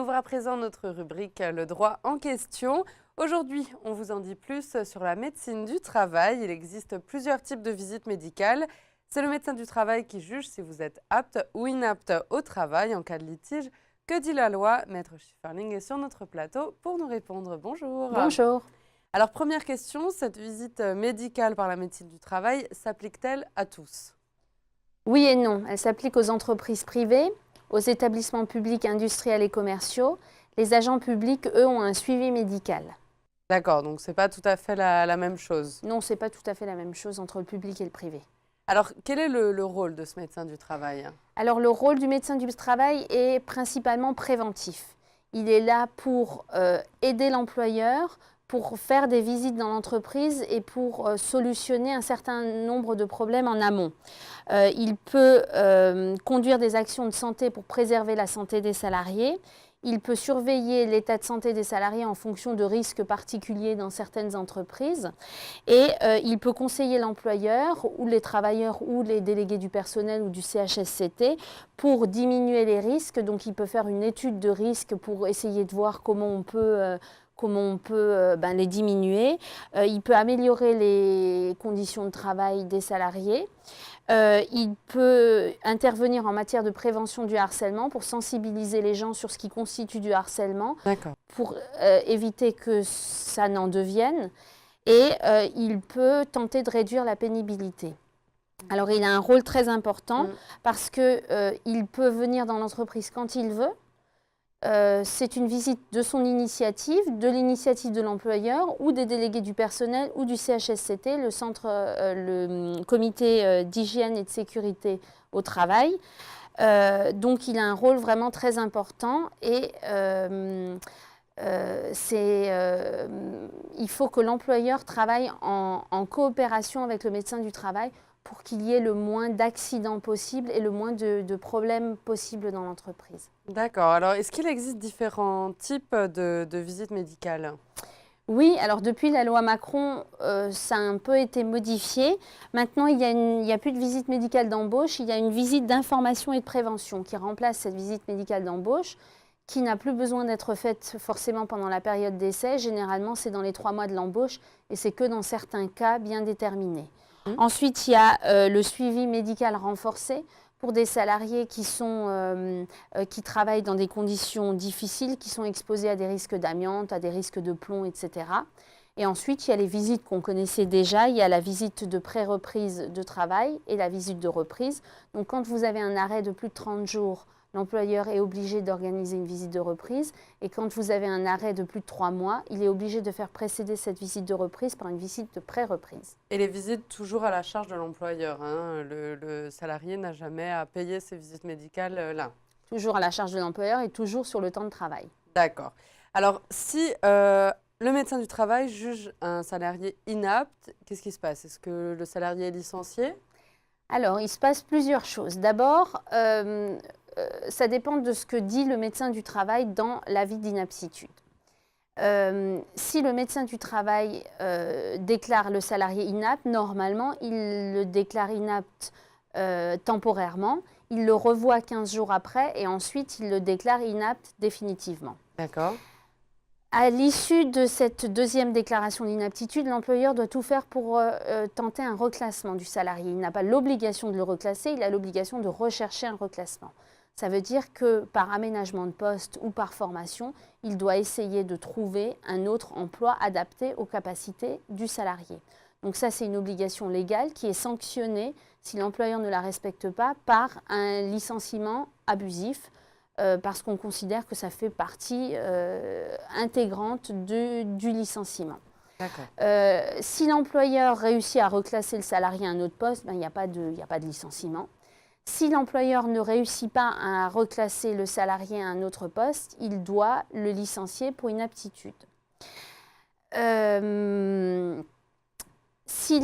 ouvre à présent notre rubrique Le droit en question. Aujourd'hui, on vous en dit plus sur la médecine du travail. Il existe plusieurs types de visites médicales. C'est le médecin du travail qui juge si vous êtes apte ou inapte au travail en cas de litige. Que dit la loi? Maître Schifferling est sur notre plateau pour nous répondre. Bonjour. Bonjour. Alors, première question, cette visite médicale par la médecine du travail s'applique-t-elle à tous? Oui et non. Elle s'applique aux entreprises privées, aux établissements publics industriels et commerciaux. Les agents publics, eux, ont un suivi médical. D'accord, donc ce n'est pas tout à fait la même chose. Non, ce n'est pas tout à fait la même chose entre le public et le privé. Alors, quel est le rôle de ce médecin du travail? Alors, le rôle du médecin du travail est principalement préventif. Il est là pour aider l'employeur, pour faire des visites dans l'entreprise et pour solutionner un certain nombre de problèmes en amont. Il peut conduire des actions de santé pour préserver la santé des salariés. Il peut surveiller l'état de santé des salariés en fonction de risques particuliers dans certaines entreprises. Et il peut conseiller l'employeur ou les travailleurs ou les délégués du personnel ou du CHSCT pour diminuer les risques. Donc il peut faire une étude de risque pour essayer de voir comment on peut les diminuer. Il peut améliorer les conditions de travail des salariés. Il peut intervenir en matière de prévention du harcèlement pour sensibiliser les gens sur ce qui constitue du harcèlement, pour éviter que ça n'en devienne. Et il peut tenter de réduire la pénibilité. Alors, il a un rôle très important parce qu'il peut venir dans l'entreprise quand il veut. C'est une visite de son initiative, de l'initiative de l'employeur ou des délégués du personnel ou du CHSCT, le comité d'hygiène et de sécurité au travail. Donc il a un rôle vraiment très important et il faut que l'employeur travaille en coopération avec le médecin du travail pour qu'il y ait le moins d'accidents possibles et le moins de problèmes possibles dans l'entreprise. D'accord. Alors, est-ce qu'il existe différents types de visites médicales? Oui, alors depuis la loi Macron, ça a un peu été modifié. Maintenant, il n'y a plus de visite médicale d'embauche, il y a une visite d'information et de prévention qui remplace cette visite médicale d'embauche, qui n'a plus besoin d'être faite forcément pendant la période d'essai. Généralement, c'est dans les 3 mois de l'embauche et c'est que dans certains cas bien déterminés. Ensuite, il y a le suivi médical renforcé pour des salariés qui travaillent dans des conditions difficiles, qui sont exposés à des risques d'amiante, à des risques de plomb, etc. Et ensuite, il y a les visites qu'on connaissait déjà. Il y a la visite de pré-reprise de travail et la visite de reprise. Donc, quand vous avez un arrêt de plus de 30 jours, l'employeur est obligé d'organiser une visite de reprise. Et quand vous avez un arrêt de plus de 3 mois, il est obligé de faire précéder cette visite de reprise par une visite de pré-reprise. Et les visites toujours à la charge de l'employeur, hein. Le salarié n'a jamais à payer ses visites médicales là. Toujours à la charge de l'employeur et toujours sur le temps de travail. D'accord. Alors, si le médecin du travail juge un salarié inapte, qu'est-ce qui se passe? Est-ce que le salarié est licencié? Alors, il se passe plusieurs choses. D'abord, ça dépend de ce que dit le médecin du travail dans l'avis d'inaptitude. Si le médecin du travail déclare le salarié inapte, normalement, il le déclare inapte temporairement, il le revoit 15 jours après et ensuite il le déclare inapte définitivement. D'accord. À l'issue de cette deuxième déclaration d'inaptitude, l'employeur doit tout faire pour tenter un reclassement du salarié. Il n'a pas l'obligation de le reclasser, il a l'obligation de rechercher un reclassement. Ça veut dire que par aménagement de poste ou par formation, il doit essayer de trouver un autre emploi adapté aux capacités du salarié. Donc ça, c'est une obligation légale qui est sanctionnée si l'employeur ne la respecte pas par un licenciement abusif, parce qu'on considère que ça fait partie intégrante du licenciement. Si l'employeur réussit à reclasser le salarié à un autre poste, il n'y a pas de licenciement. Si l'employeur ne réussit pas à reclasser le salarié à un autre poste, il doit le licencier pour inaptitude. S'il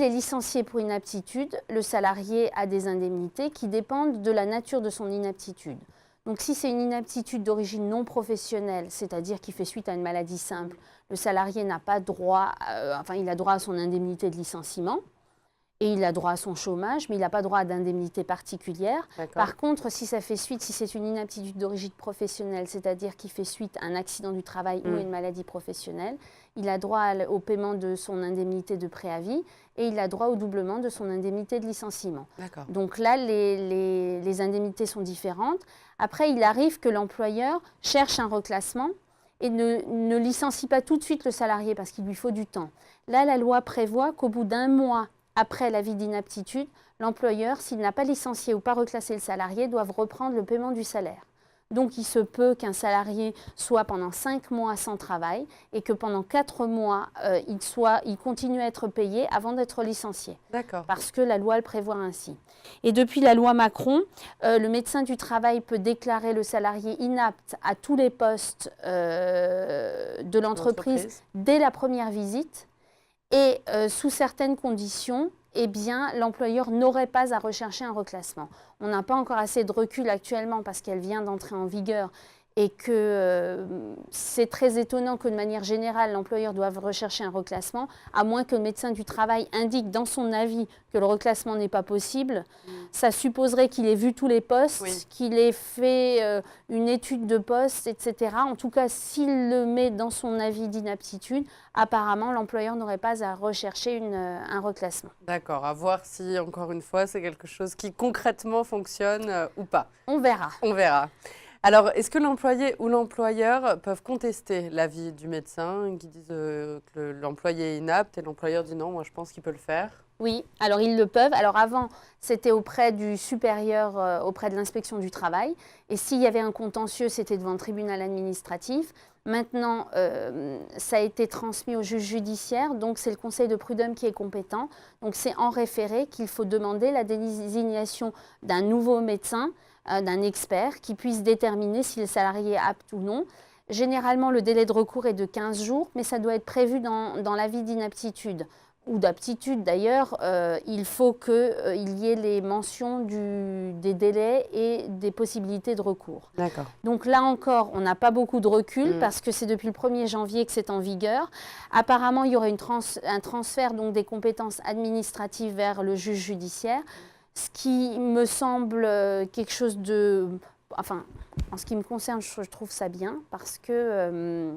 est licencié pour inaptitude, le salarié a des indemnités qui dépendent de la nature de son inaptitude. Donc si c'est une inaptitude d'origine non professionnelle, c'est-à-dire qui fait suite à une maladie simple, le salarié n'a pas droit, il a droit à son indemnité de licenciement. et il a droit à son chômage, mais il n'a pas droit à d'indemnité particulière. Par contre, si ça fait suite, si c'est une inaptitude d'origine professionnelle, c'est-à-dire qu'il fait suite à un accident du travail ou à une maladie professionnelle, il a droit au paiement de son indemnité de préavis et il a droit au doublement de son indemnité de licenciement. Donc là, les indemnités sont différentes. Après, il arrive que l'employeur cherche un reclassement et ne licencie pas tout de suite le salarié parce qu'il lui faut du temps. Là, la loi prévoit qu'au bout d'1 mois après l'avis d'inaptitude, l'employeur, s'il n'a pas licencié ou pas reclassé le salarié, doit reprendre le paiement du salaire. Donc, il se peut qu'un salarié soit pendant 5 mois sans travail et que pendant 4 mois, il continue à être payé avant d'être licencié. Parce que la loi le prévoit ainsi. Et depuis la loi Macron, le médecin du travail peut déclarer le salarié inapte à tous les postes de l'entreprise dès la première visite. Et sous certaines conditions, eh bien, l'employeur n'aurait pas à rechercher un reclassement. On n'a pas encore assez de recul actuellement parce qu'elle vient d'entrer en vigueur et que c'est très étonnant que de manière générale, l'employeur doive rechercher un reclassement, à moins que le médecin du travail indique dans son avis que le reclassement n'est pas possible. Ça supposerait qu'il ait vu tous les postes, qu'il ait fait une étude de poste, etc. En tout cas, s'il le met dans son avis d'inaptitude, apparemment, l'employeur n'aurait pas à rechercher un reclassement. D'accord, à voir si, encore une fois, c'est quelque chose qui concrètement fonctionne ou pas. On verra. On verra. Alors, est-ce que l'employé ou l'employeur peuvent contester l'avis du médecin qui disent que l'employé est inapte et l'employeur dit non, moi je pense qu'il peut le faire? Oui, alors ils le peuvent. Alors avant, c'était auprès du supérieur, auprès de l'inspection du travail. Et s'il y avait un contentieux, c'était devant le tribunal administratif. Maintenant, ça a été transmis au juge judiciaire, donc c'est le conseil de prud'homme qui est compétent. Donc c'est en référé qu'il faut demander la désignation d'un nouveau médecin, d'un expert, qui puisse déterminer si le salarié est apte ou non. Généralement, le délai de recours est de 15 jours, mais ça doit être prévu dans l'avis d'inaptitude ou d'aptitude d'ailleurs. Il faut qu'il y ait les mentions des délais et des possibilités de recours. Donc là encore, on n'a pas beaucoup de recul parce que c'est depuis le 1er janvier que c'est en vigueur. Apparemment, il y aurait un transfert donc, des compétences administratives vers le juge judiciaire, ce qui me semble quelque chose de... Enfin, en ce qui me concerne, je trouve ça bien parce que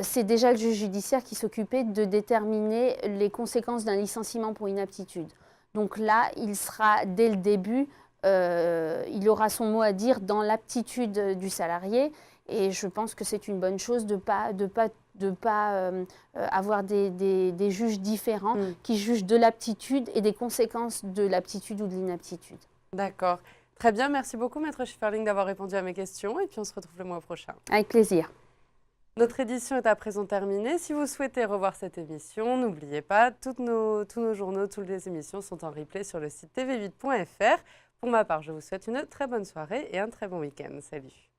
c'est déjà le juge judiciaire qui s'occupait de déterminer les conséquences d'un licenciement pour inaptitude. Donc là, il sera, dès le début, il aura son mot à dire dans l'aptitude du salarié. Et je pense que c'est une bonne chose de ne pas avoir des juges différents qui jugent de l'aptitude et des conséquences de l'aptitude ou de l'inaptitude. D'accord. Très bien, merci beaucoup Maître Schifferling d'avoir répondu à mes questions et puis on se retrouve le mois prochain. Avec plaisir. Notre édition est à présent terminée. Si vous souhaitez revoir cette émission, n'oubliez pas, tous nos journaux, toutes les émissions sont en replay sur le site tv8.fr. Pour ma part, je vous souhaite une très bonne soirée et un très bon week-end. Salut.